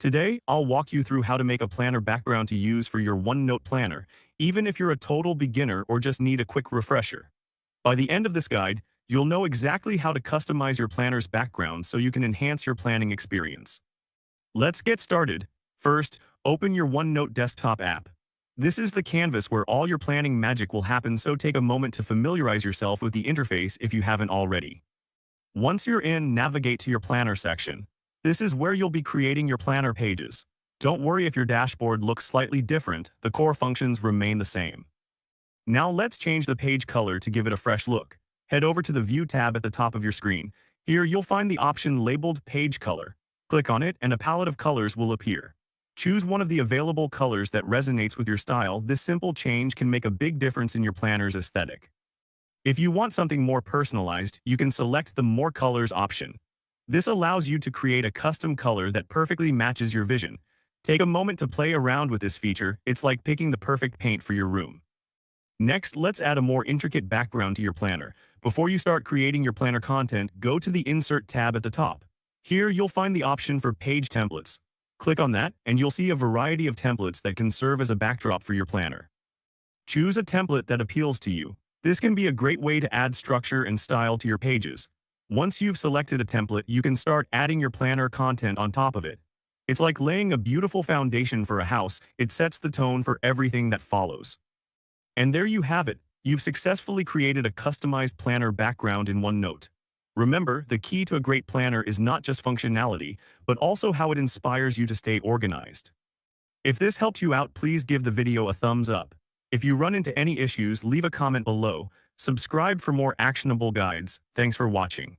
Today, I'll walk you through how to make a planner background to use for your OneNote planner, even if you're a total beginner or just need a quick refresher. By the end of this guide, you'll know exactly how to customize your planner's background so you can enhance your planning experience. Let's get started. First, open your OneNote desktop app. This is the canvas where all your planning magic will happen, so take a moment to familiarize yourself with the interface if you haven't already. Once you're in, navigate to your planner section. This is where you'll be creating your planner pages. Don't worry if your dashboard looks slightly different, the core functions remain the same. Now let's change the page color to give it a fresh look. Head over to the View tab at the top of your screen. Here you'll find the option labeled Page Color. Click on it and a palette of colors will appear. Choose one of the available colors that resonates with your style. This simple change can make a big difference in your planner's aesthetic. If you want something more personalized, you can select the More Colors option. This allows you to create a custom color that perfectly matches your vision. Take a moment to play around with this feature. It's like picking the perfect paint for your room. Next, let's add a more intricate background to your planner. Before you start creating your planner content, go to the Insert tab at the top. Here, you'll find the option for Page Templates. Click on that, and you'll see a variety of templates that can serve as a backdrop for your planner. Choose a template that appeals to you. This can be a great way to add structure and style to your pages. Once you've selected a template, you can start adding your planner content on top of it. It's like laying a beautiful foundation for a house. It sets the tone for everything that follows. And there you have it. You've successfully created a customized planner background in OneNote. Remember, the key to a great planner is not just functionality, but also how it inspires you to stay organized. If this helped you out, please give the video a thumbs up. If you run into any issues, leave a comment below. Subscribe for more actionable guides. Thanks for watching.